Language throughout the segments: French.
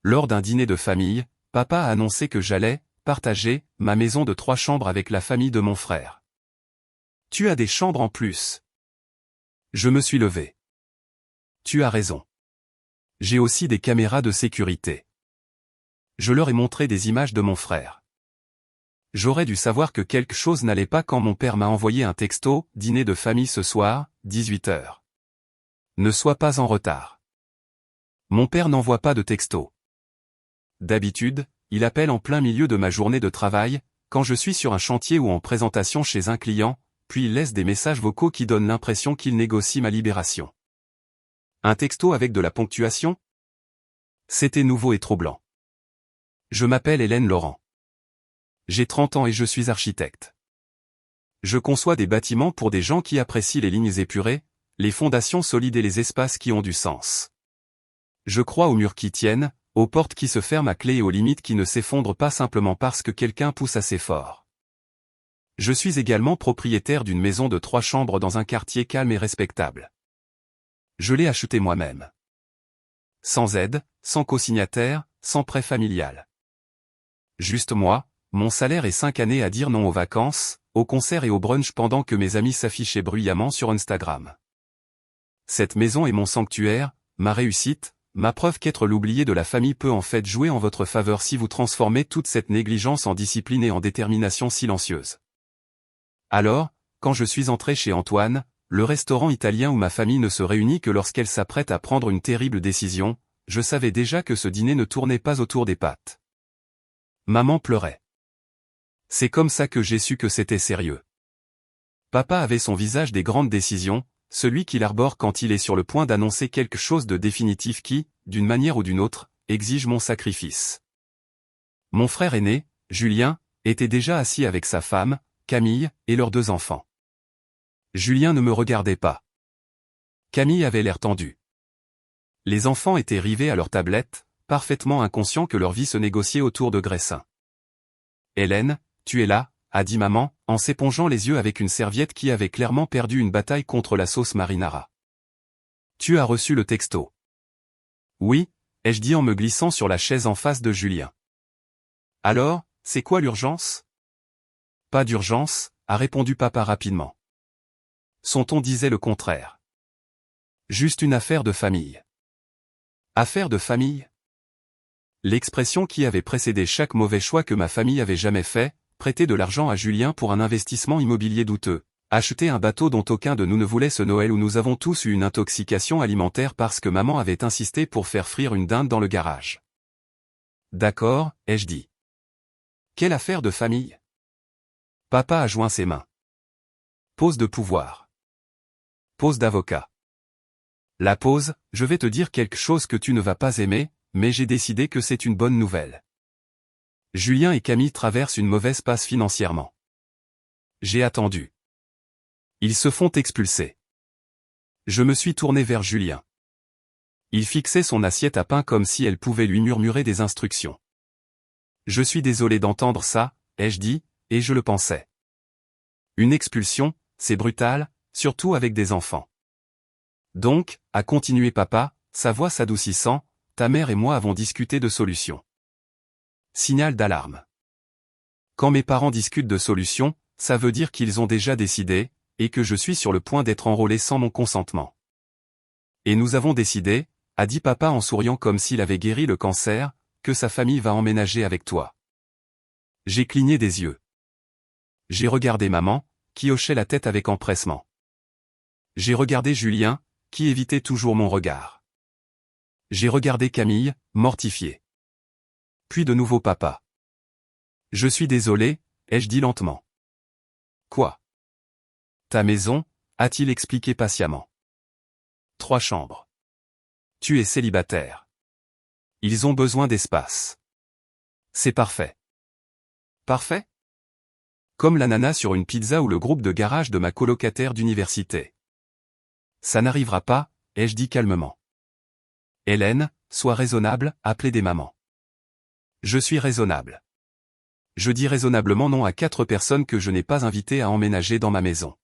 Lors d'un dîner de famille, papa a annoncé que j'allais partager ma maison de 3 chambres avec la famille de mon frère. Tu as des chambres en plus. Je me suis levé. Tu as raison. J'ai aussi des caméras de sécurité. Je leur ai montré des images de mon frère. J'aurais dû savoir que quelque chose n'allait pas quand mon père m'a envoyé un texto, dîner de famille ce soir, 18h. Ne sois pas en retard. Mon père n'envoie pas de texto. D'habitude, il appelle en plein milieu de ma journée de travail, quand je suis sur un chantier ou en présentation chez un client, puis il laisse des messages vocaux qui donnent l'impression qu'il négocie ma libération. Un texto avec de la ponctuation? C'était nouveau et troublant. Je m'appelle Hélène Laurent. J'ai 30 ans et je suis architecte. Je conçois des bâtiments pour des gens qui apprécient les lignes épurées, les fondations solides et les espaces qui ont du sens. Je crois aux murs qui tiennent, aux portes qui se ferment à clé et aux limites qui ne s'effondrent pas simplement parce que quelqu'un pousse assez fort. Je suis également propriétaire d'une maison de 3 chambres dans un quartier calme et respectable. Je l'ai achetée moi-même. Sans aide, sans cosignataire, sans prêt familial. Juste moi, mon salaire et 5 années à dire non aux vacances, aux concerts et aux brunchs pendant que mes amis s'affichaient bruyamment sur Instagram. Cette maison est mon sanctuaire, ma réussite, ma preuve qu'être l'oublié de la famille peut en fait jouer en votre faveur si vous transformez toute cette négligence en discipline et en détermination silencieuse. Alors, quand je suis entré chez Antoine, le restaurant italien où ma famille ne se réunit que lorsqu'elle s'apprête à prendre une terrible décision, je savais déjà que ce dîner ne tournait pas autour des pâtes. Maman pleurait. C'est comme ça que j'ai su que c'était sérieux. Papa avait son visage des grandes décisions, celui qu'il arbore quand il est sur le point d'annoncer quelque chose de définitif qui, d'une manière ou d'une autre, exige mon sacrifice. Mon frère aîné, Julien, était déjà assis avec sa femme, Camille, et leurs 2 enfants. Julien ne me regardait pas. Camille avait l'air tendu. Les enfants étaient rivés à leur tablette, parfaitement inconscients que leur vie se négociait autour de Gressin. Hélène, tu es là, a dit maman, en s'épongeant les yeux avec une serviette qui avait clairement perdu une bataille contre la sauce marinara. Tu as reçu le texto. Oui, ai-je dit en me glissant sur la chaise en face de Julien. Alors, c'est quoi l'urgence? Pas d'urgence, a répondu papa rapidement. Son ton disait le contraire. Juste une affaire de famille. Affaire de famille? L'expression qui avait précédé chaque mauvais choix que ma famille avait jamais fait, prêter de l'argent à Julien pour un investissement immobilier douteux, acheter un bateau dont aucun de nous ne voulait ce Noël où nous avons tous eu une intoxication alimentaire parce que maman avait insisté pour faire frire une dinde dans le garage. D'accord, ai-je dit. Quelle affaire de famille? Papa a joint ses mains. Pause de pouvoir. Pause d'avocat. La pause, je vais te dire quelque chose que tu ne vas pas aimer, mais j'ai décidé que c'est une bonne nouvelle. Julien et Camille traversent une mauvaise passe financièrement. J'ai attendu. Ils se font expulser. Je me suis tourné vers Julien. Il fixait son assiette à pain comme si elle pouvait lui murmurer des instructions. Je suis désolé d'entendre ça, ai-je dit, et je le pensais. Une expulsion, c'est brutal, surtout avec des enfants. Donc, a continué papa, sa voix s'adoucissant, ta mère et moi avons discuté de solutions. Signal d'alarme. Quand mes parents discutent de solutions, ça veut dire qu'ils ont déjà décidé, et que je suis sur le point d'être enrôlé sans mon consentement. Et nous avons décidé, a dit papa en souriant comme s'il avait guéri le cancer, que sa famille va emménager avec toi. J'ai cligné des yeux. J'ai regardé maman, qui hochait la tête avec empressement. J'ai regardé Julien, qui évitait toujours mon regard. J'ai regardé Camille, mortifiée. Puis de nouveau papa. Je suis désolé, ai-je dit lentement. Quoi? Ta maison, a-t-il expliqué patiemment. 3 chambres. Tu es célibataire. Ils ont besoin d'espace. C'est parfait. Parfait? Comme l'ananas sur une pizza ou le groupe de garage de ma colocataire d'université. Ça n'arrivera pas, ai-je dit calmement. Hélène, sois raisonnable, a plaidé maman. Je suis raisonnable. Je dis raisonnablement non à 4 personnes que je n'ai pas invitées à emménager dans ma maison.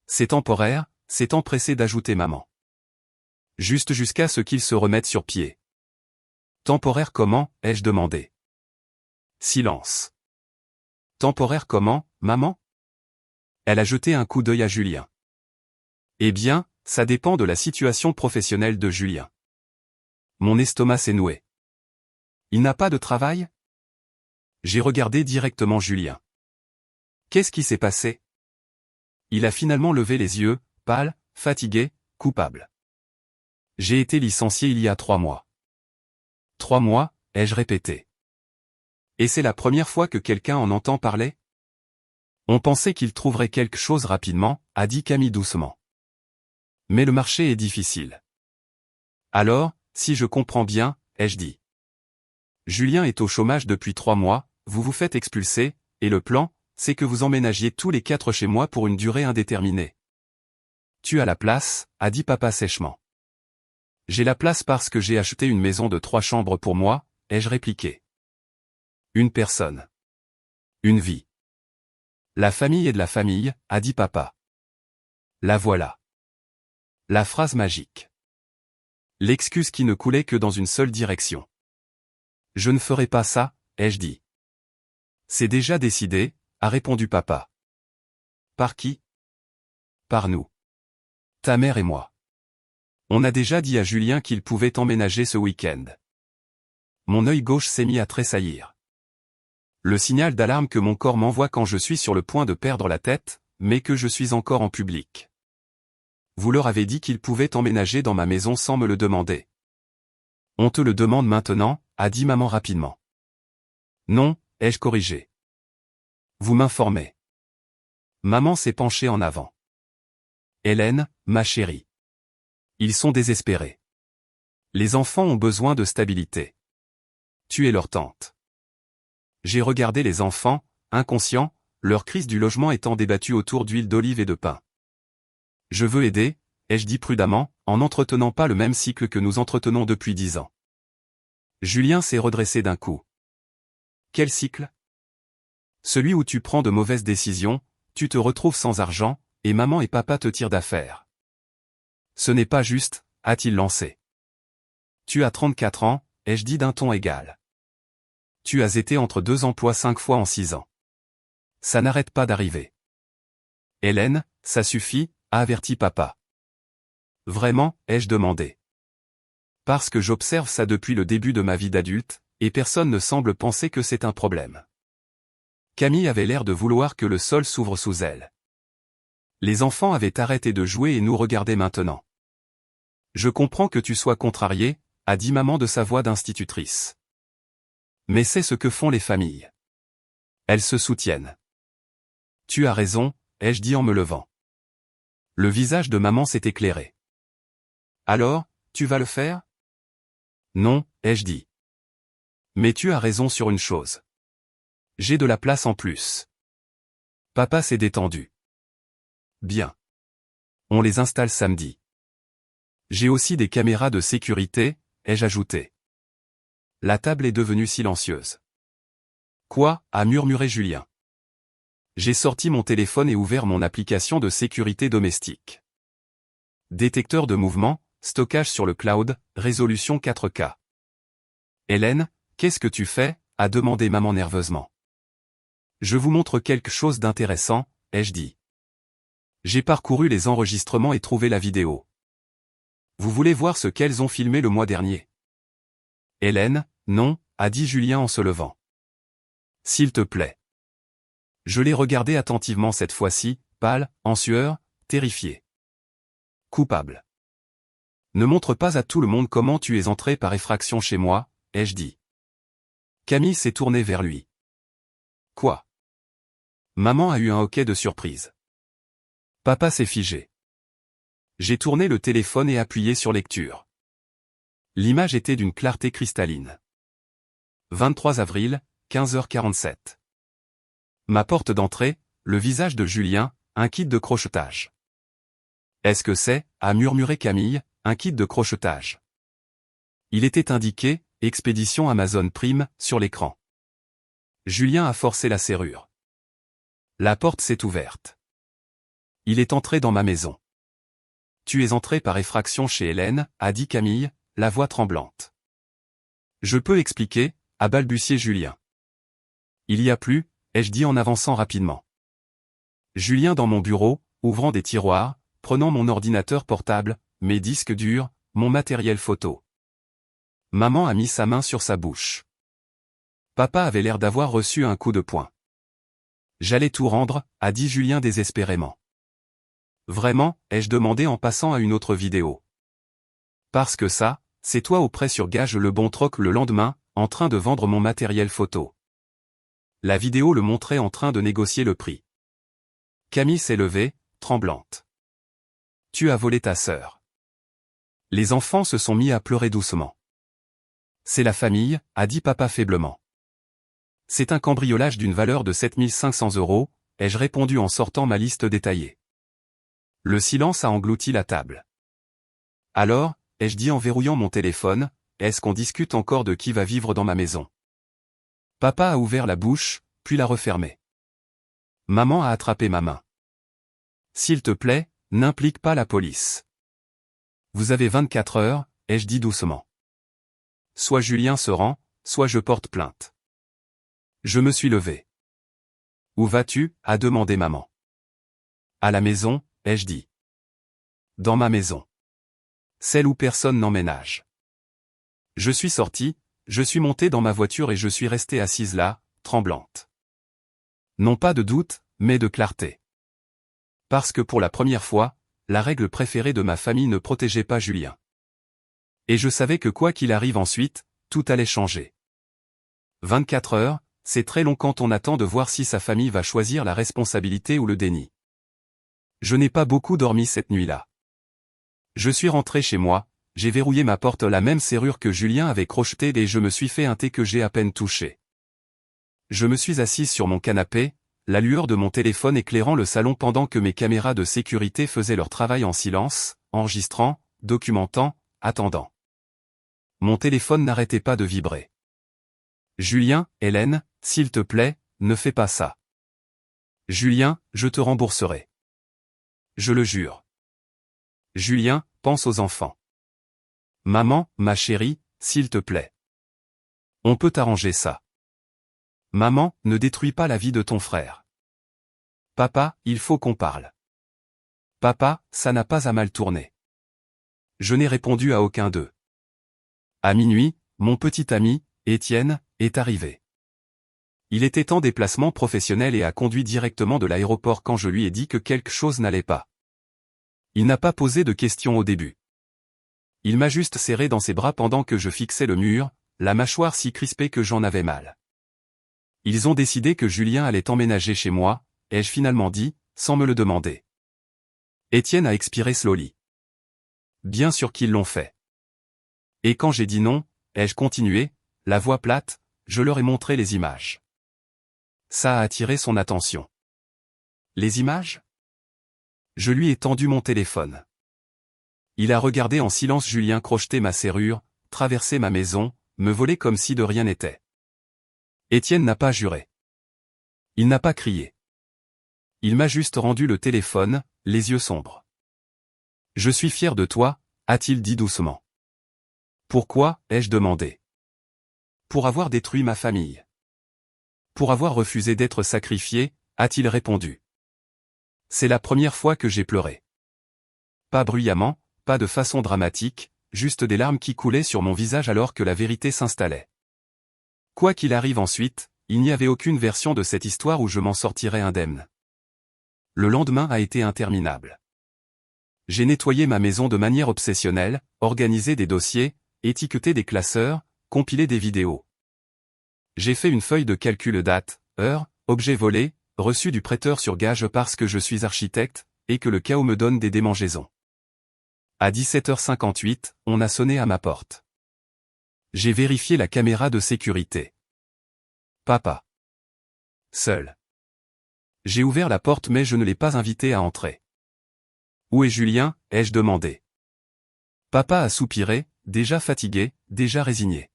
C'est temporaire, s'est empressé d'ajouter maman. Juste jusqu'à ce qu'ils se remettent sur pied. Temporaire comment, ai-je demandé. Silence. Temporaire comment, maman? Elle a jeté un coup d'œil à Julien. Eh bien, ça dépend de la situation professionnelle de Julien. Mon estomac s'est noué. Il n'a pas de travail? J'ai regardé directement Julien. Qu'est-ce qui s'est passé? Il a finalement levé les yeux, pâle, fatigué, coupable. J'ai été licencié il y a 3 mois. 3 mois, ai-je répété. Et c'est la première fois que quelqu'un en entend parler? On pensait qu'il trouverait quelque chose rapidement, a dit Camille doucement. Mais le marché est difficile. Alors, si je comprends bien, ai-je dit. Julien est au chômage depuis 3 mois, vous vous faites expulser, et le plan, c'est que vous emménagiez tous les 4 chez moi pour une durée indéterminée. Tu as la place, a dit papa sèchement. J'ai la place parce que j'ai acheté une maison de 3 chambres pour moi, ai-je répliqué. Une personne. Une vie. La famille est de la famille, a dit papa. La voilà. La phrase magique. L'excuse qui ne coulait que dans une seule direction. Je ne ferai pas ça, ai-je dit. C'est déjà décidé, a répondu papa. Par qui? Par nous. Ta mère et moi. On a déjà dit à Julien qu'il pouvait emménager ce week-end. Mon œil gauche s'est mis à tressaillir. Le signal d'alarme que mon corps m'envoie quand je suis sur le point de perdre la tête, mais que je suis encore en public. Vous leur avez dit qu'ils pouvaient emménager dans ma maison sans me le demander. On te le demande maintenant, a dit maman rapidement. Non, ai-je corrigé. Vous m'informez. Maman s'est penchée en avant. Hélène, ma chérie. Ils sont désespérés. Les enfants ont besoin de stabilité. Tu es leur tante. J'ai regardé les enfants, inconscients, leur crise du logement étant débattue autour d'huile d'olive et de pain. Je veux aider, ai-je dit prudemment, en n'entretenant pas le même cycle que nous entretenons depuis 10 ans. Julien s'est redressé d'un coup. Quel cycle? Celui où tu prends de mauvaises décisions, tu te retrouves sans argent, et maman et papa te tirent d'affaire. Ce n'est pas juste, a-t-il lancé. Tu as 34 ans, ai-je dit d'un ton égal. Tu as été entre 2 emplois 5 fois en 6 ans. Ça n'arrête pas d'arriver. Hélène, ça suffit, a averti papa. Vraiment, ai-je demandé. Parce que j'observe ça depuis le début de ma vie d'adulte, et personne ne semble penser que c'est un problème. Camille avait l'air de vouloir que le sol s'ouvre sous elle. Les enfants avaient arrêté de jouer et nous regardaient maintenant. Je comprends que tu sois contrarié, a dit maman de sa voix d'institutrice. Mais c'est ce que font les familles. Elles se soutiennent. Tu as raison, ai-je dit en me levant. Le visage de maman s'est éclairé. Alors, tu vas le faire? Non, ai-je dit. Mais tu as raison sur une chose. J'ai de la place en plus. Papa s'est détendu. Bien. On les installe samedi. J'ai aussi des caméras de sécurité, ai-je ajouté. La table est devenue silencieuse. Quoi, a murmuré Julien. J'ai sorti mon téléphone et ouvert mon application de sécurité domestique. Détecteur de mouvement, stockage sur le cloud, résolution 4K. Hélène, qu'est-ce que tu fais? A demandé maman nerveusement. Je vous montre quelque chose d'intéressant, ai-je dit. J'ai parcouru les enregistrements et trouvé la vidéo. Vous voulez voir ce qu'elles ont filmé le mois dernier? Hélène, non, a dit Julien en se levant. S'il te plaît. Je l'ai regardé attentivement cette fois-ci, pâle, en sueur, terrifié. Coupable. Ne montre pas à tout le monde comment tu es entré par effraction chez moi, ai-je dit. Camille s'est tournée vers lui. Quoi? Maman a eu un hoquet de surprise. Papa s'est figé. J'ai tourné le téléphone et appuyé sur lecture. L'image était d'une clarté cristalline. 23 avril, 15h47. Ma porte d'entrée, le visage de Julien, un kit de crochetage. Est-ce que c'est, a murmuré Camille, un kit de crochetage? Il était indiqué, expédition Amazon Prime, sur l'écran. Julien a forcé la serrure. La porte s'est ouverte. Il est entré dans ma maison. Tu es entré par effraction chez Hélène, a dit Camille, la voix tremblante. Je peux expliquer, a balbutié Julien. Il y a plus, ai-je dit en avançant rapidement. Julien dans mon bureau, ouvrant des tiroirs, prenant mon ordinateur portable, mes disques durs, mon matériel photo. Maman a mis sa main sur sa bouche. Papa avait l'air d'avoir reçu un coup de poing. J'allais tout rendre, a dit Julien désespérément. Vraiment, ai-je demandé en passant à une autre vidéo. Parce que ça, c'est toi au prêt sur gage le bon troc le lendemain, en train de vendre mon matériel photo. La vidéo le montrait en train de négocier le prix. Camille s'est levée, tremblante. Tu as volé ta sœur. Les enfants se sont mis à pleurer doucement. C'est la famille, a dit papa faiblement. C'est un cambriolage d'une valeur de 7 500 €, ai-je répondu en sortant ma liste détaillée. Le silence a englouti la table. Alors, ai-je dit en verrouillant mon téléphone, est-ce qu'on discute encore de qui va vivre dans ma maison? Papa a ouvert la bouche, puis l'a refermée. Maman a attrapé ma main. S'il te plaît, n'implique pas la police. Vous avez 24 heures, ai-je dit doucement. Soit Julien se rend, soit je porte plainte. Je me suis levé. Où vas-tu, a demandé maman. À la maison, ai-je dit. Dans ma maison. Celle où personne n'emménage. Je suis sorti, je suis monté dans ma voiture et je suis restée assise là, tremblante. Non pas de doute, mais de clarté. Parce que pour la première fois, la règle préférée de ma famille ne protégeait pas Julien. Et je savais que quoi qu'il arrive ensuite, tout allait changer. 24 heures, c'est très long quand on attend de voir si sa famille va choisir la responsabilité ou le déni. Je n'ai pas beaucoup dormi cette nuit-là. Je suis rentré chez moi, j'ai verrouillé ma porte la même serrure que Julien avait crochetée et je me suis fait un thé que j'ai à peine touché. Je me suis assise sur mon canapé, la lueur de mon téléphone éclairant le salon pendant que mes caméras de sécurité faisaient leur travail en silence, enregistrant, documentant, attendant. Mon téléphone n'arrêtait pas de vibrer. Julien, Hélène, s'il te plaît, ne fais pas ça. Julien, je te rembourserai. Je le jure. Julien, pense aux enfants. Maman, ma chérie, s'il te plaît. On peut arranger ça. Maman, ne détruis pas la vie de ton frère. Papa, il faut qu'on parle. Papa, ça n'a pas à mal tourner. Je n'ai répondu à aucun d'eux. À minuit, mon petit ami, Étienne, est arrivé. Il était en déplacement professionnel et a conduit directement de l'aéroport quand je lui ai dit que quelque chose n'allait pas. Il n'a pas posé de questions au début. Il m'a juste serré dans ses bras pendant que je fixais le mur, la mâchoire si crispée que j'en avais mal. Ils ont décidé que Julien allait emménager chez moi, ai-je finalement dit, sans me le demander. Étienne a expiré slowly. Bien sûr qu'ils l'ont fait. Et quand j'ai dit non, ai-je continué, la voix plate, je leur ai montré les images. Ça a attiré son attention. Les images? Je lui ai tendu mon téléphone. Il a regardé en silence Julien crocheter ma serrure, traverser ma maison, me voler comme si de rien n'était. Étienne n'a pas juré. Il n'a pas crié. Il m'a juste rendu le téléphone, les yeux sombres. Je suis fier de toi, a-t-il dit doucement. Pourquoi, ai-je demandé. Pour avoir détruit ma famille. Pour avoir refusé d'être sacrifié, a-t-il répondu. C'est la première fois que j'ai pleuré. Pas bruyamment, pas de façon dramatique, juste des larmes qui coulaient sur mon visage alors que la vérité s'installait. Quoi qu'il arrive ensuite, il n'y avait aucune version de cette histoire où je m'en sortirais indemne. Le lendemain a été interminable. J'ai nettoyé ma maison de manière obsessionnelle, organisé des dossiers, étiqueté des classeurs, compilé des vidéos. J'ai fait une feuille de calcul date, heure, objet volé, reçu du prêteur sur gage parce que je suis architecte, et que le chaos me donne des démangeaisons. À 17h58, on a sonné à ma porte. J'ai vérifié la caméra de sécurité. Papa. Seul. J'ai ouvert la porte mais je ne l'ai pas invité à entrer. Où est Julien, ai-je demandé. Papa a soupiré, déjà fatigué, déjà résigné.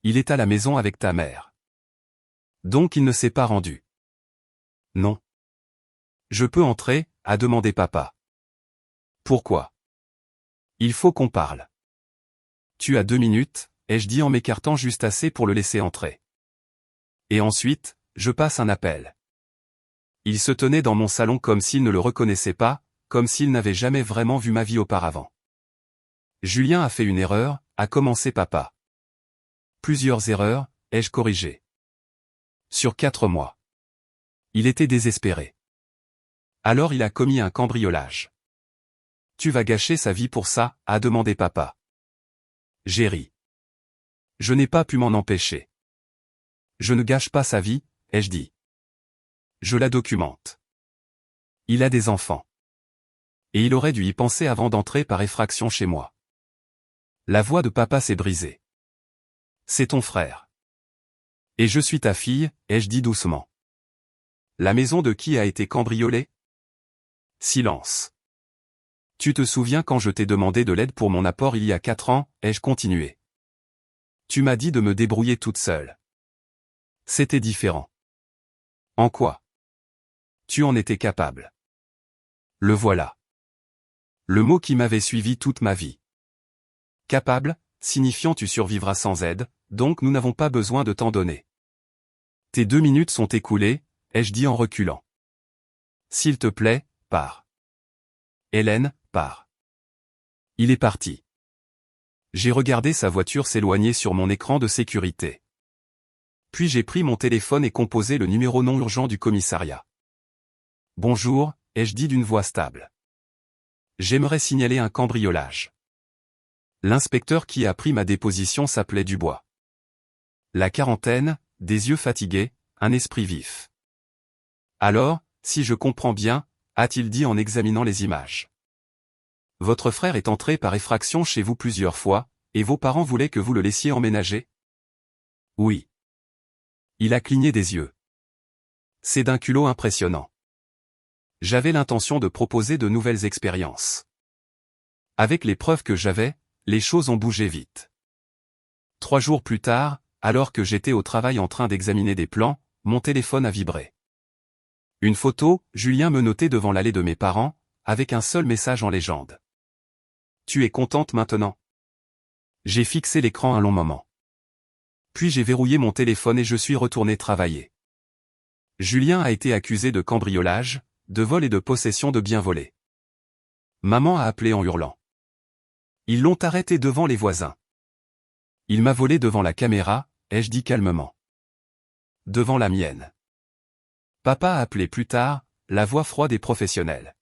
Il est à la maison avec ta mère. Donc il ne s'est pas rendu. Non. Je peux entrer, a demandé papa. Pourquoi? Il faut qu'on parle. Tu as 2 minutes, ai-je dit en m'écartant juste assez pour le laisser entrer. Et ensuite, je passe un appel. Il se tenait dans mon salon comme s'il ne le reconnaissait pas, comme s'il n'avait jamais vraiment vu ma vie auparavant. Julien a fait une erreur, a commencé papa. Plusieurs erreurs, ai-je corrigé. Sur 4 mois. Il était désespéré. Alors il a commis un cambriolage. Tu vas gâcher sa vie pour ça, a demandé papa. J'ai ri. Je n'ai pas pu m'en empêcher. Je ne gâche pas sa vie, ai-je dit. Je la documente. Il a des enfants. Et il aurait dû y penser avant d'entrer par effraction chez moi. La voix de papa s'est brisée. C'est ton frère. Et je suis ta fille, ai-je dit doucement. La maison de qui a été cambriolée? Silence. Tu te souviens quand je t'ai demandé de l'aide pour mon apport il y a 4 ans, ai-je continué. Tu m'as dit de me débrouiller toute seule. C'était différent. En quoi? Tu en étais capable. Le voilà. Le mot qui m'avait suivi toute ma vie. Capable, signifiant tu survivras sans aide, donc nous n'avons pas besoin de t'en donner. Tes 2 minutes sont écoulées, ai-je dit en reculant. S'il te plaît, pars. Hélène, pars. Il est parti. J'ai regardé sa voiture s'éloigner sur mon écran de sécurité. Puis j'ai pris mon téléphone et composé le numéro non urgent du commissariat. Bonjour, ai-je dit d'une voix stable. J'aimerais signaler un cambriolage. L'inspecteur qui a pris ma déposition s'appelait Dubois. La quarantaine, des yeux fatigués, un esprit vif. Alors, si je comprends bien, a-t-il dit en examinant les images. Votre frère est entré par effraction chez vous plusieurs fois, et vos parents voulaient que vous le laissiez emménager? Oui. Il a cligné des yeux. C'est d'un culot impressionnant. J'avais l'intention de proposer de nouvelles expériences. Avec les preuves que j'avais, les choses ont bougé vite. 3 jours plus tard, alors que j'étais au travail en train d'examiner des plans, mon téléphone a vibré. Une photo, Julien me notait devant l'allée de mes parents, avec un seul message en légende. Tu es contente maintenant? J'ai fixé l'écran un long moment. Puis j'ai verrouillé mon téléphone et je suis retourné travailler. Julien a été accusé de cambriolage, de vol et de possession de biens volés. Maman a appelé en hurlant. Ils l'ont arrêté devant les voisins. Il m'a volé devant la caméra, ai-je dit calmement. Devant la mienne. Papa a appelé plus tard, la voix froide et professionnelle.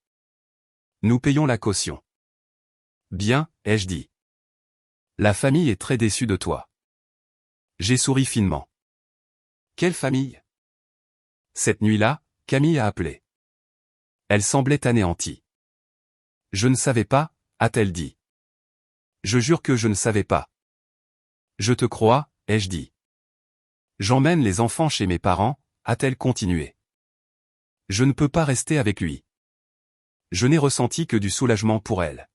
Nous payons la caution. Bien, ai-je dit. La famille est très déçue de toi. J'ai souri finement. Quelle famille? Cette nuit-là, Camille a appelé. Elle semblait anéantie. Je ne savais pas, a-t-elle dit. Je jure que je ne savais pas. Je te crois, ai-je dit. J'emmène les enfants chez mes parents, a-t-elle continué. Je ne peux pas rester avec lui. Je n'ai ressenti que du soulagement pour elle.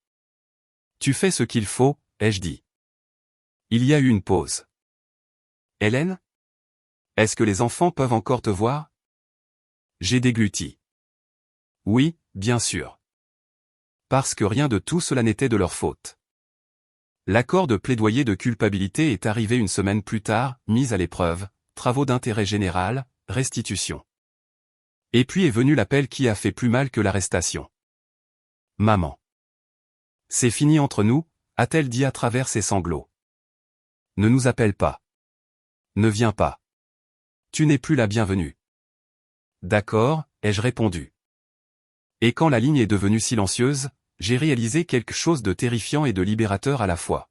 Tu fais ce qu'il faut, ai-je dit. Il y a eu une pause. Hélène? Est-ce que les enfants peuvent encore te voir? J'ai dégluti. Oui, bien sûr. Parce que rien de tout cela n'était de leur faute. L'accord de plaidoyer de culpabilité est arrivé une semaine plus tard, mise à l'épreuve, travaux d'intérêt général, restitution. Et puis est venu l'appel qui a fait plus mal que l'arrestation. Maman. C'est fini entre nous, a-t-elle dit à travers ses sanglots. Ne nous appelle pas. Ne viens pas. Tu n'es plus la bienvenue. D'accord, ai-je répondu. Et quand la ligne est devenue silencieuse, j'ai réalisé quelque chose de terrifiant et de libérateur à la fois.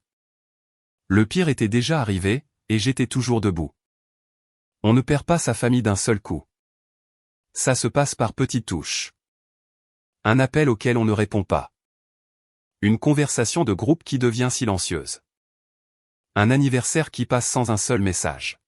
Le pire était déjà arrivé, et j'étais toujours debout. On ne perd pas sa famille d'un seul coup. Ça se passe par petites touches. Un appel auquel on ne répond pas. Une conversation de groupe qui devient silencieuse. Un anniversaire qui passe sans un seul message.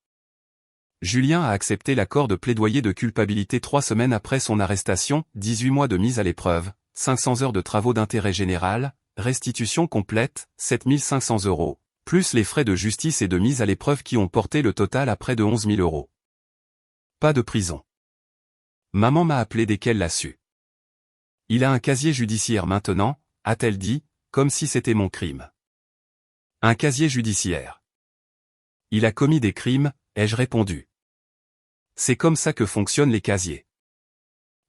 Julien a accepté l'accord de plaidoyer de culpabilité 3 semaines après son arrestation, 18 mois de mise à l'épreuve, 500 heures de travaux d'intérêt général, restitution complète, 7 500 €, plus les frais de justice et de mise à l'épreuve qui ont porté le total à près de 11 000 €. Pas de prison. Maman m'a appelé dès qu'elle l'a su. Il a un casier judiciaire maintenant, a-t-elle dit, comme si c'était mon crime. Un casier judiciaire. Il a commis des crimes, ai-je répondu. C'est comme ça que fonctionnent les casiers.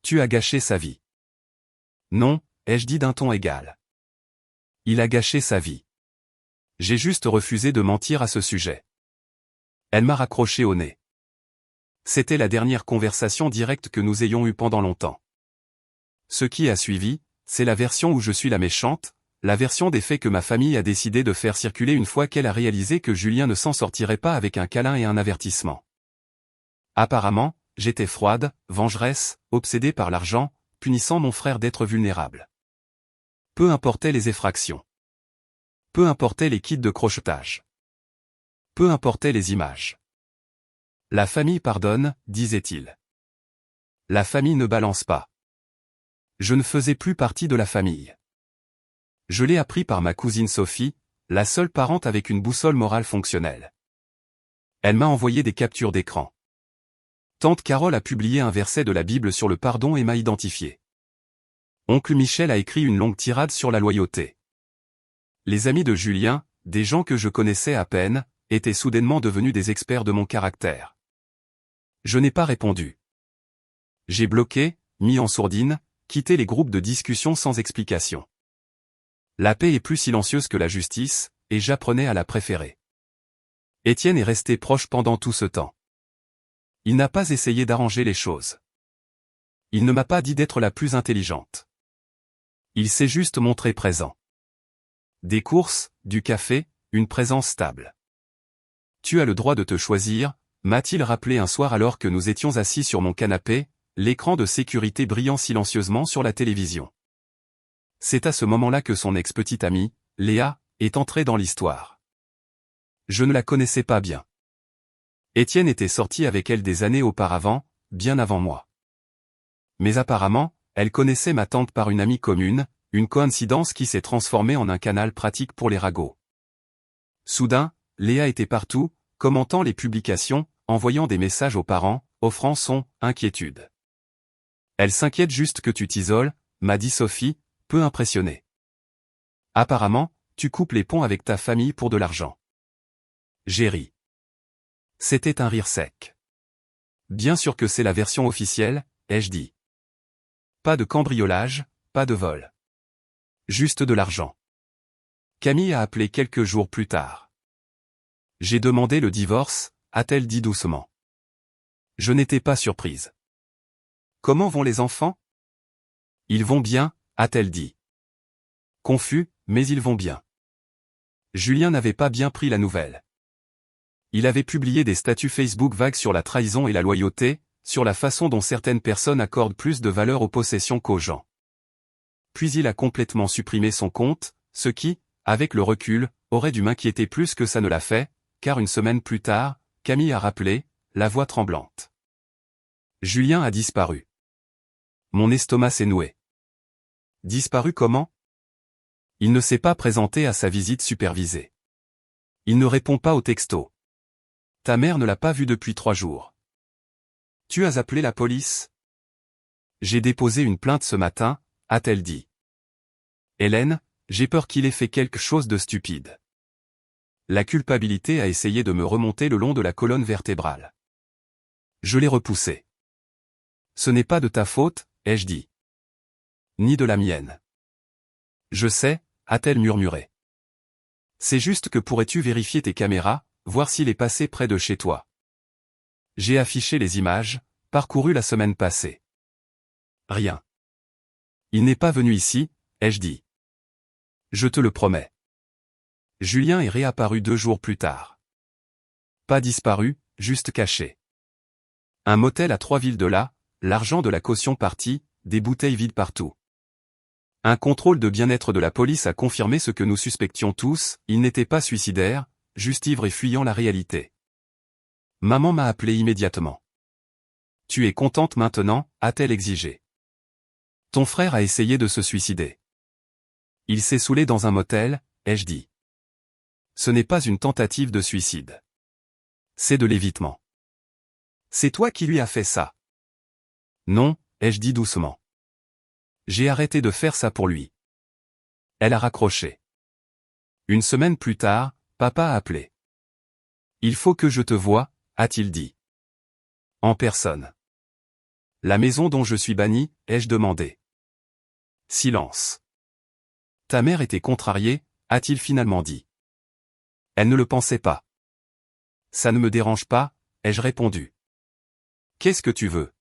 Tu as gâché sa vie. Non, ai-je dit d'un ton égal. Il a gâché sa vie. J'ai juste refusé de mentir à ce sujet. Elle m'a raccroché au nez. C'était la dernière conversation directe que nous ayons eue pendant longtemps. Ce qui a suivi, c'est la version où je suis la méchante, la version des faits que ma famille a décidé de faire circuler une fois qu'elle a réalisé que Julien ne s'en sortirait pas avec un câlin et un avertissement. Apparemment, j'étais froide, vengeresse, obsédée par l'argent, punissant mon frère d'être vulnérable. Peu importaient les effractions. Peu importaient les kits de crochetage. Peu importaient les images. La famille pardonne, disait-il. La famille ne balance pas. Je ne faisais plus partie de la famille. Je l'ai appris par ma cousine Sophie, la seule parente avec une boussole morale fonctionnelle. Elle m'a envoyé des captures d'écran. Tante Carole a publié un verset de la Bible sur le pardon et m'a identifié. Oncle Michel a écrit une longue tirade sur la loyauté. Les amis de Julien, des gens que je connaissais à peine, étaient soudainement devenus des experts de mon caractère. Je n'ai pas répondu. J'ai bloqué, mis en sourdine, quitté les groupes de discussion sans explication. La paix est plus silencieuse que la justice, et j'apprenais à la préférer. Étienne est resté proche pendant tout ce temps. Il n'a pas essayé d'arranger les choses. Il ne m'a pas dit d'être la plus intelligente. Il s'est juste montré présent. Des courses, du café, une présence stable. Tu as le droit de te choisir, m'a-t-il rappelé un soir alors que nous étions assis sur mon canapé, l'écran de sécurité brillant silencieusement sur la télévision. C'est à ce moment-là que son ex-petite amie, Léa, est entrée dans l'histoire. Je ne la connaissais pas bien. Étienne était sorti avec elle des années auparavant, bien avant moi. Mais apparemment, elle connaissait ma tante par une amie commune, une coïncidence qui s'est transformée en un canal pratique pour les ragots. Soudain, Léa était partout, commentant les publications, envoyant des messages aux parents, offrant son inquiétude. Elle s'inquiète juste que tu t'isoles, m'a dit Sophie, peu impressionnée. Apparemment, tu coupes les ponts avec ta famille pour de l'argent. J'ai ri. C'était un rire sec. Bien sûr que c'est la version officielle, ai-je dit. Pas de cambriolage, pas de vol. Juste de l'argent. Camille a appelé quelques jours plus tard. J'ai demandé le divorce, a-t-elle dit doucement. Je n'étais pas surprise. Comment vont les enfants? Ils vont bien, a-t-elle dit. Confus, mais ils vont bien. Julien n'avait pas bien pris la nouvelle. Il avait publié des statuts Facebook vagues sur la trahison et la loyauté, sur la façon dont certaines personnes accordent plus de valeur aux possessions qu'aux gens. Puis il a complètement supprimé son compte, ce qui, avec le recul, aurait dû m'inquiéter plus que ça ne l'a fait, car une semaine plus tard, Camille a rappelé, la voix tremblante. Julien a disparu. Mon estomac s'est noué. Disparu comment? Il ne s'est pas présenté à sa visite supervisée. Il ne répond pas aux textos. Ta mère ne l'a pas vu depuis 3 jours. Tu as appelé la police? J'ai déposé une plainte ce matin, a-t-elle dit. Hélène, j'ai peur qu'il ait fait quelque chose de stupide. La culpabilité a essayé de me remonter le long de la colonne vertébrale. Je l'ai repoussé. Ce n'est pas de ta faute, ai-je dit. Ni de la mienne. Je sais, a-t-elle murmuré. C'est juste que pourrais-tu vérifier tes caméras, voir s'il est passé près de chez toi. J'ai affiché les images, parcouru la semaine passée. Rien. Il n'est pas venu ici, ai-je dit. Je te le promets. Julien est réapparu 2 jours plus tard. Pas disparu, juste caché. Un motel à 3 villes de là, l'argent de la caution parti, des bouteilles vides partout. Un contrôle de bien-être de la police a confirmé ce que nous suspections tous, il n'était pas suicidaire, juste ivre et fuyant la réalité. Maman m'a appelé immédiatement. Tu es contente maintenant, a-t-elle exigé. Ton frère a essayé de se suicider. Il s'est saoulé dans un motel, ai-je dit. Ce n'est pas une tentative de suicide. C'est de l'évitement. C'est toi qui lui as fait ça. Non, ai-je dit doucement. J'ai arrêté de faire ça pour lui. Elle a raccroché. Une semaine plus tard, papa a appelé. Il faut que je te voie, a-t-il dit. En personne. La maison dont je suis banni, ai-je demandé. Silence. Ta mère était contrariée, a-t-il finalement dit. Elle ne le pensait pas. Ça ne me dérange pas, ai-je répondu. Qu'est-ce que tu veux?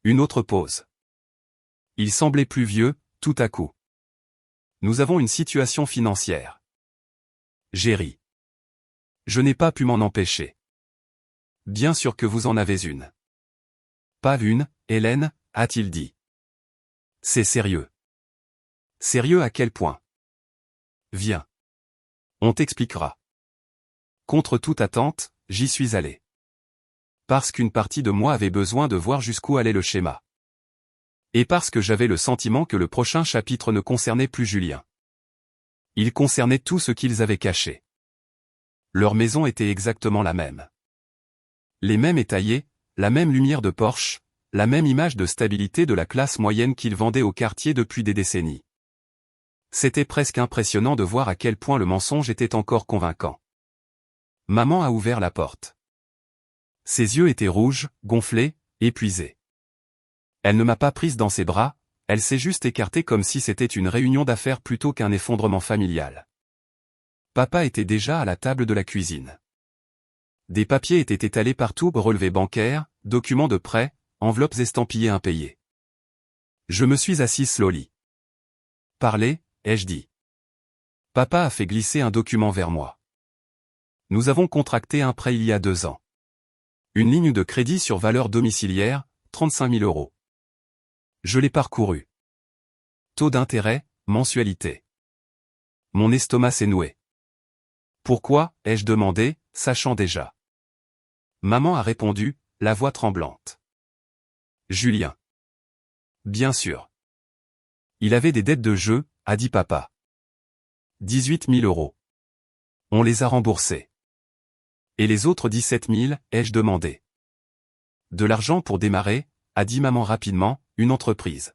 Une autre pause. Il semblait plus vieux, tout à coup. Nous avons une situation financière. J'ai ri. Je n'ai pas pu m'en empêcher. Bien sûr que vous en avez une. Pas une, Hélène, a-t-il dit. C'est sérieux. Sérieux à quel point? Viens. On t'expliquera. Contre toute attente, j'y suis allé. Parce qu'une partie de moi avait besoin de voir jusqu'où allait le schéma. Et parce que j'avais le sentiment que le prochain chapitre ne concernait plus Julien. Il concernait tout ce qu'ils avaient caché. Leur maison était exactement la même. Les mêmes étayers, la même lumière de Porsche, la même image de stabilité de la classe moyenne qu'ils vendaient au quartier depuis des décennies. C'était presque impressionnant de voir à quel point le mensonge était encore convaincant. Maman a ouvert la porte. Ses yeux étaient rouges, gonflés, épuisés. Elle ne m'a pas prise dans ses bras, elle s'est juste écartée comme si c'était une réunion d'affaires plutôt qu'un effondrement familial. Papa était déjà à la table de la cuisine. Des papiers étaient étalés partout, relevés bancaires, documents de prêt, enveloppes estampillées impayées. Je me suis assis slowly. Parlez, ai-je dit. Papa a fait glisser un document vers moi. Nous avons contracté un prêt il y a 2 ans. Une ligne de crédit sur valeur domiciliaire, 35 000 €. Je l'ai parcouru. Taux d'intérêt, mensualité. Mon estomac s'est noué. Pourquoi, ai-je demandé, sachant déjà. Maman a répondu, la voix tremblante. Julien. Bien sûr. Il avait des dettes de jeu, a dit papa. 18 000 €. On les a remboursées. Et les autres 17 000, ai-je demandé. De l'argent pour démarrer, a dit maman rapidement, une entreprise.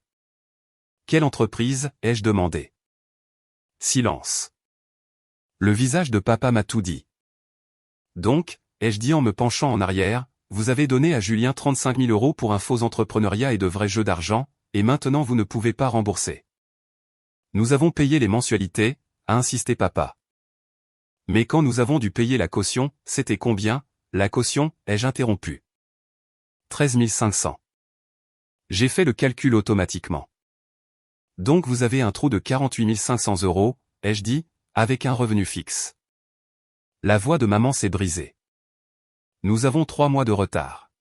Quelle entreprise, ai-je demandé. Silence. Le visage de papa m'a tout dit. Donc, ai-je dit en me penchant en arrière, vous avez donné à Julien 35 000 € pour un faux entrepreneuriat et de vrais jeux d'argent, et maintenant vous ne pouvez pas rembourser. Nous avons payé les mensualités, a insisté papa. Mais quand nous avons dû payer la caution, c'était combien, la caution, ai-je interrompu. 13 500. J'ai fait le calcul automatiquement. Donc vous avez un trou de 48 500 €, ai-je dit, avec un revenu fixe. La voix de maman s'est brisée. Nous avons 3 mois de retard.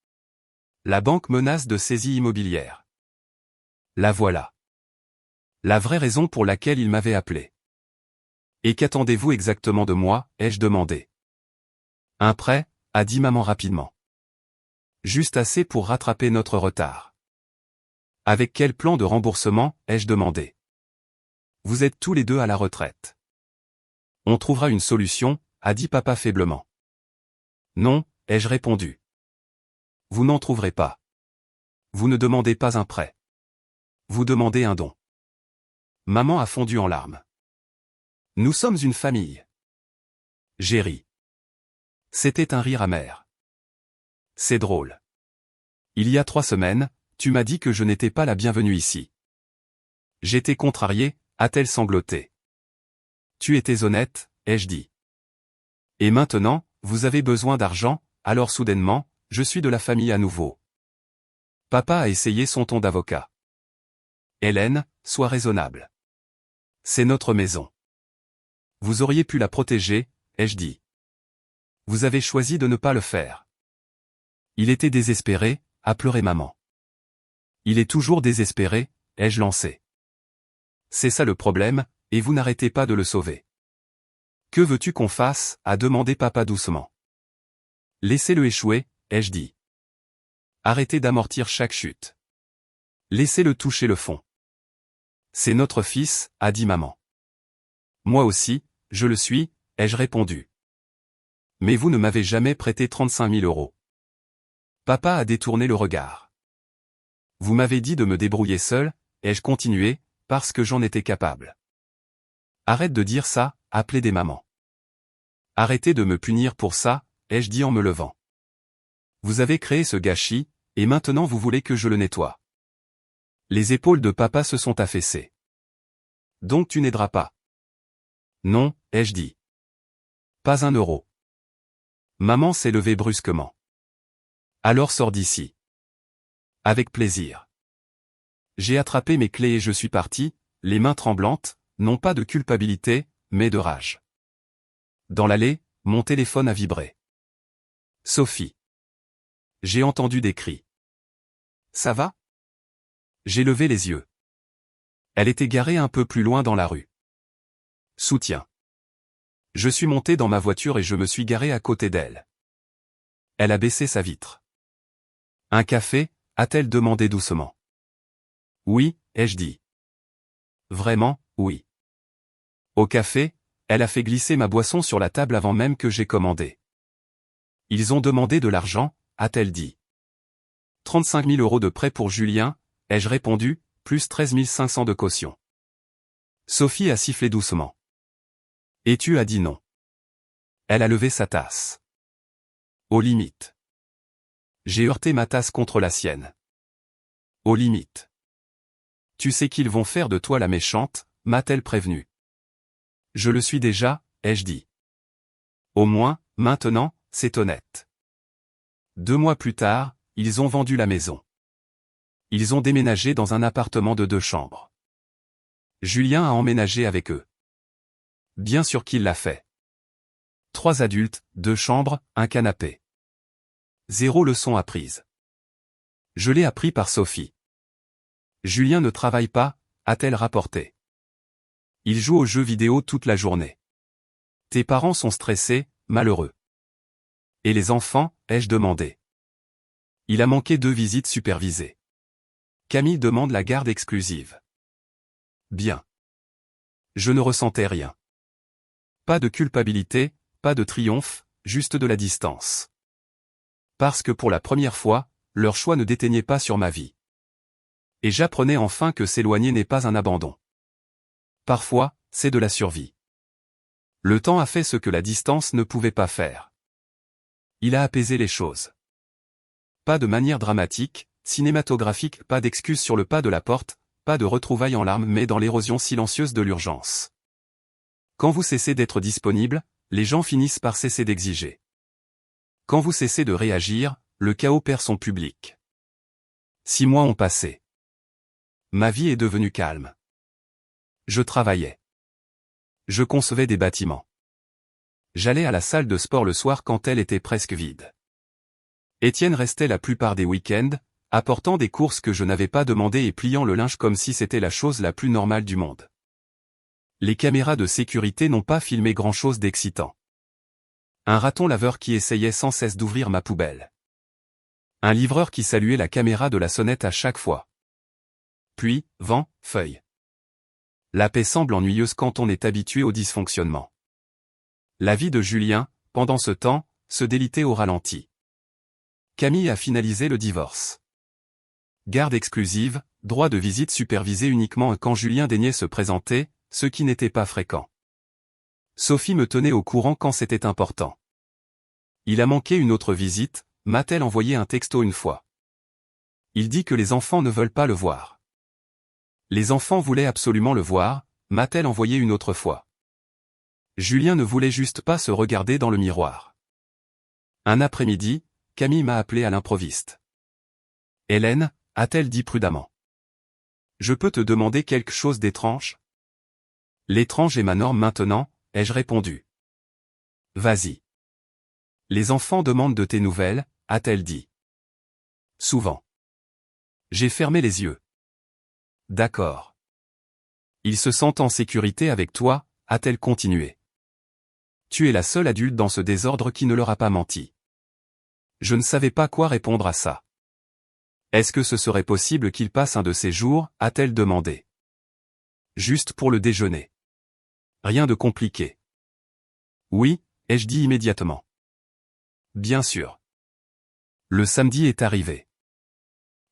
La banque menace de saisie immobilière. La voilà. La vraie raison pour laquelle il m'avait appelé. Et qu'attendez-vous exactement de moi, ai-je demandé. Un prêt, a dit maman rapidement. Juste assez pour rattraper notre retard. Avec quel plan de remboursement, ai-je demandé. Vous êtes tous les deux à la retraite. On trouvera une solution, a dit papa faiblement. Non, ai-je répondu. Vous n'en trouverez pas. Vous ne demandez pas un prêt. Vous demandez un don. Maman a fondu en larmes. Nous sommes une famille. J'ai ri. C'était un rire amer. C'est drôle. Il y a 3 semaines, tu m'as dit que je n'étais pas la bienvenue ici. J'étais contrarié, a-t-elle sangloté. Tu étais honnête, ai-je dit. Et maintenant, vous avez besoin d'argent, alors soudainement, je suis de la famille à nouveau. Papa a essayé son ton d'avocat. Hélène, sois raisonnable. C'est notre maison. Vous auriez pu la protéger, ai-je dit. Vous avez choisi de ne pas le faire. Il était désespéré, a pleuré maman. Il est toujours désespéré, ai-je lancé. C'est ça le problème, et vous n'arrêtez pas de le sauver. Que veux-tu qu'on fasse, a demandé papa doucement. Laissez-le échouer, ai-je dit. Arrêtez d'amortir chaque chute. Laissez-le toucher le fond. C'est notre fils, a dit maman. Moi aussi, je le suis, ai-je répondu. Mais vous ne m'avez jamais prêté 35 000 €. Papa a détourné le regard. Vous m'avez dit de me débrouiller seul, ai-je continué, parce que j'en étais capable. Arrête de dire ça, a plaidé maman. Arrêtez de me punir pour ça, ai-je dit en me levant. Vous avez créé ce gâchis, et maintenant vous voulez que je le nettoie. Les épaules de papa se sont affaissées. Donc tu n'aideras pas. Non, ai-je dit. Pas un euro. Maman s'est levée brusquement. Alors sors d'ici. Avec plaisir. J'ai attrapé mes clés et je suis parti, les mains tremblantes, non pas de culpabilité, mais de rage. Dans l'allée, mon téléphone a vibré. Sophie. J'ai entendu des cris. Ça va? J'ai levé les yeux. Elle était garée un peu plus loin dans la rue. Soutien. Je suis monté dans ma voiture et je me suis garé à côté d'elle. Elle a baissé sa vitre. Un café, a-t-elle demandé doucement. Oui, ai-je dit. Vraiment, oui. Au café, elle a fait glisser ma boisson sur la table avant même que j'aie commandé. Ils ont demandé de l'argent, a-t-elle dit. 35 000 € de prêt pour Julien, ai-je répondu, plus 13 500 de caution. Sophie a sifflé doucement. Et tu as dit non. Elle a levé sa tasse. Aux limites. J'ai heurté ma tasse contre la sienne. Aux limites. Tu sais qu'ils vont faire de toi la méchante, m'a-t-elle prévenu. Je le suis déjà, ai-je dit. Au moins, maintenant, c'est honnête. 2 mois plus tard, ils ont vendu la maison. Ils ont déménagé dans un appartement de 2 chambres. Julien a emménagé avec eux. Bien sûr qu'il l'a fait. 3 adultes, 2 chambres, un canapé. 0 leçon apprise. Je l'ai appris par Sophie. Julien ne travaille pas, a-t-elle rapporté. Il joue aux jeux vidéo toute la journée. Tes parents sont stressés, malheureux. Et les enfants, ai-je demandé. Il a manqué 2 visites supervisées. Camille demande la garde exclusive. Bien. Je ne ressentais rien. Pas de culpabilité, pas de triomphe, juste de la distance. Parce que pour la première fois, leur choix ne déteignait pas sur ma vie. Et j'apprenais enfin que s'éloigner n'est pas un abandon. Parfois, c'est de la survie. Le temps a fait ce que la distance ne pouvait pas faire. Il a apaisé les choses. Pas de manière dramatique, cinématographique, pas d'excuses sur le pas de la porte, pas de retrouvailles en larmes mais dans l'érosion silencieuse de l'urgence. Quand vous cessez d'être disponible, les gens finissent par cesser d'exiger. Quand vous cessez de réagir, le chaos perd son public. 6 mois ont passé. Ma vie est devenue calme. Je travaillais. Je concevais des bâtiments. J'allais à la salle de sport le soir quand elle était presque vide. Étienne restait la plupart des week-ends, apportant des courses que je n'avais pas demandées et pliant le linge comme si c'était la chose la plus normale du monde. Les caméras de sécurité n'ont pas filmé grand-chose d'excitant. Un raton laveur qui essayait sans cesse d'ouvrir ma poubelle. Un livreur qui saluait la caméra de la sonnette à chaque fois. Puis, vent, feuille. La paix semble ennuyeuse quand on est habitué au dysfonctionnement. La vie de Julien, pendant ce temps, se délitait au ralenti. Camille a finalisé le divorce. Garde exclusive, droit de visite supervisé uniquement quand Julien daignait se présenter, ce qui n'était pas fréquent. Sophie me tenait au courant quand c'était important. Il a manqué une autre visite, m'a-t-elle envoyé un texto une fois. Il dit que les enfants ne veulent pas le voir. Les enfants voulaient absolument le voir, m'a-t-elle envoyé une autre fois. Julien ne voulait juste pas se regarder dans le miroir. Un après-midi, Camille m'a appelé à l'improviste. Hélène, a-t-elle dit prudemment. Je peux te demander quelque chose d'étrange? L'étrange est ma norme maintenant, ai-je répondu. Vas-y. Les enfants demandent de tes nouvelles, a-t-elle dit. Souvent. J'ai fermé les yeux. D'accord. Ils se sentent en sécurité avec toi, a-t-elle continué. Tu es la seule adulte dans ce désordre qui ne leur a pas menti. Je ne savais pas quoi répondre à ça. Est-ce que ce serait possible qu'ils passent un de ces jours, a-t-elle demandé. Juste pour le déjeuner. Rien de compliqué. Oui, ai-je dit immédiatement. Bien sûr. Le samedi est arrivé.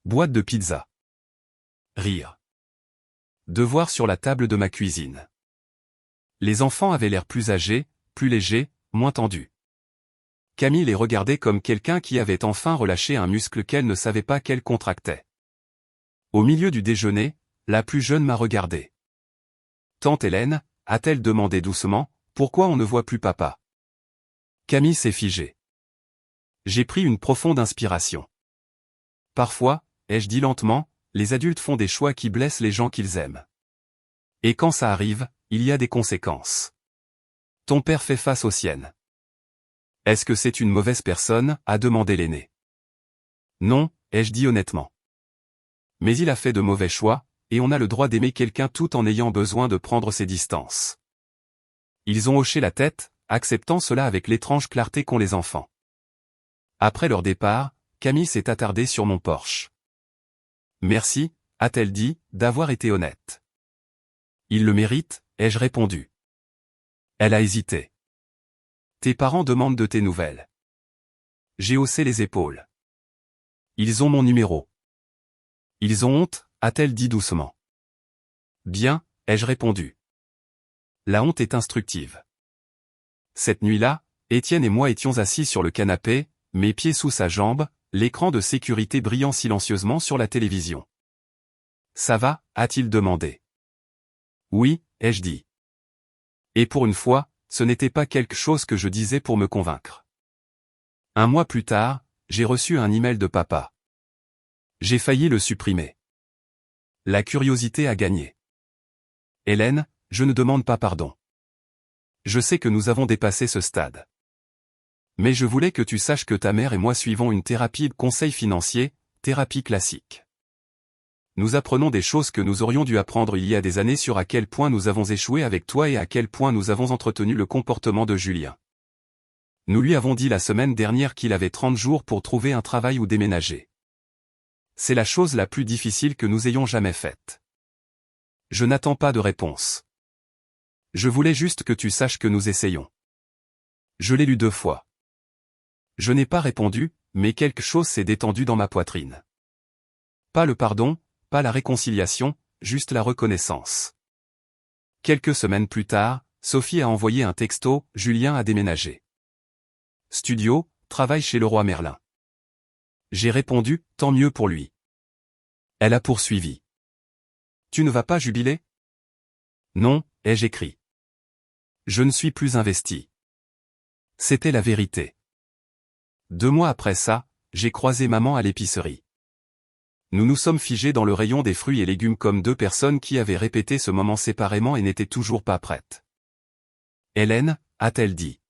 Boîte de pizza. Rire. Devoir sur la table de ma cuisine. Les enfants avaient l'air plus âgés, plus légers, moins tendus. Camille les regardait comme quelqu'un qui avait enfin relâché un muscle qu'elle ne savait pas qu'elle contractait. Au milieu du déjeuner, la plus jeune m'a regardé. « Tante Hélène » a-t-elle demandé doucement, « pourquoi on ne voit plus papa ?» Camille s'est figée. J'ai pris une profonde inspiration. Parfois, ai-je dit lentement, les adultes font des choix qui blessent les gens qu'ils aiment. Et quand ça arrive, il y a des conséquences. Ton père fait face aux siennes. Est-ce que c'est une mauvaise personne, a demandé l'aîné. Non, ai-je dit honnêtement. Mais il a fait de mauvais choix, et on a le droit d'aimer quelqu'un tout en ayant besoin de prendre ses distances. Ils ont hoché la tête, acceptant cela avec l'étrange clarté qu'ont les enfants. Après leur départ, Camille s'est attardée sur mon porche. Merci, a-t-elle dit, d'avoir été honnête. Il le mérite, ai-je répondu. Elle a hésité. Tes parents demandent de tes nouvelles. J'ai haussé les épaules. Ils ont mon numéro. Ils ont honte, a-t-elle dit doucement. Bien, ai-je répondu. La honte est instructive. Cette nuit-là, Étienne et moi étions assis sur le canapé, mes pieds sous sa jambe, l'écran de sécurité brillant silencieusement sur la télévision. Ça va, a-t-il demandé. Oui, ai-je dit. Et pour une fois, ce n'était pas quelque chose que je disais pour me convaincre. Un mois plus tard, j'ai reçu un email de papa. J'ai failli le supprimer. La curiosité a gagné. Hélène, je ne demande pas pardon. Je sais que nous avons dépassé ce stade. Mais je voulais que tu saches que ta mère et moi suivons une thérapie de conseil financier, thérapie classique. Nous apprenons des choses que nous aurions dû apprendre il y a des années sur à quel point nous avons échoué avec toi et à quel point nous avons entretenu le comportement de Julien. Nous lui avons dit la semaine dernière qu'il avait 30 jours pour trouver un travail ou déménager. C'est la chose la plus difficile que nous ayons jamais faite. Je n'attends pas de réponse. Je voulais juste que tu saches que nous essayons. Je l'ai lu 2 fois. Je n'ai pas répondu, mais quelque chose s'est détendu dans ma poitrine. Pas le pardon, pas la réconciliation, juste la reconnaissance. Quelques semaines plus tard, Sophie a envoyé un texto, Julien a déménagé. Studio, travaille chez Leroy Merlin. J'ai répondu, tant mieux pour lui. Elle a poursuivi. Tu ne vas pas jubiler? Non, ai-je écrit. Je ne suis plus investi. C'était la vérité. 2 mois après ça, j'ai croisé maman à l'épicerie. Nous nous sommes figés dans le rayon des fruits et légumes comme 2 personnes qui avaient répété ce moment séparément et n'étaient toujours pas prêtes. Hélène, a-t-elle dit.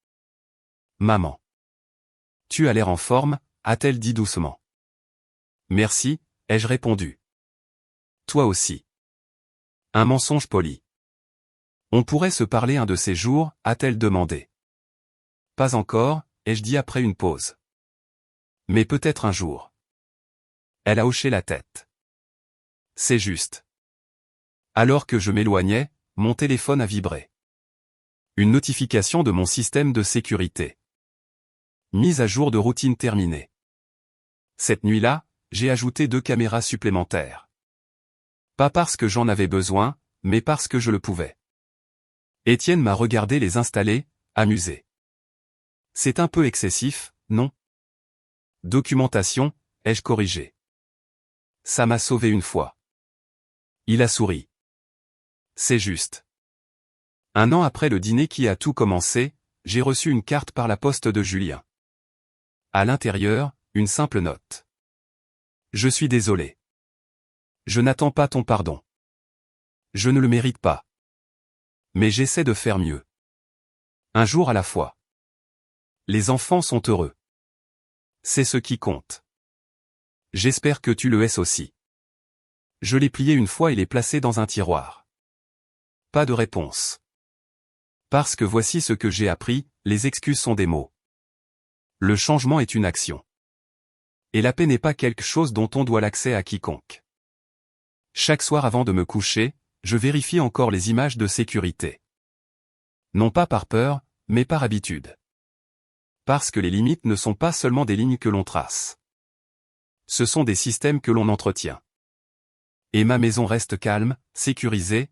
Maman. Tu as l'air en forme, a-t-elle dit doucement. Merci, ai-je répondu. Toi aussi. Un mensonge poli. On pourrait se parler un de ces jours, a-t-elle demandé. Pas encore, ai-je dit après une pause. Mais peut-être un jour. Elle a hoché la tête. C'est juste. Alors que je m'éloignais, mon téléphone a vibré. Une notification de mon système de sécurité. Mise à jour de routine terminée. Cette nuit-là, j'ai ajouté 2 caméras supplémentaires. Pas parce que j'en avais besoin, mais parce que je le pouvais. Étienne m'a regardé les installer, amusé. C'est un peu excessif, non? Documentation, ai-je corrigé. Ça m'a sauvé une fois. Il a souri. C'est juste. 1 an après le dîner qui a tout commencé, j'ai reçu une carte par la poste de Julien. À l'intérieur, une simple note. Je suis désolé. Je n'attends pas ton pardon. Je ne le mérite pas. Mais j'essaie de faire mieux. Un jour à la fois. Les enfants sont heureux. C'est ce qui compte. J'espère que tu le es aussi. Je l'ai plié une fois et l'ai placé dans un tiroir. Pas de réponse. Parce que voici ce que j'ai appris, les excuses sont des mots. Le changement est une action. Et la paix n'est pas quelque chose dont on doit l'accès à quiconque. Chaque soir avant de me coucher, je vérifie encore les images de sécurité. Non pas par peur, mais par habitude. Parce que les limites ne sont pas seulement des lignes que l'on trace. Ce sont des systèmes que l'on entretient. Et ma maison reste calme, sécurisée,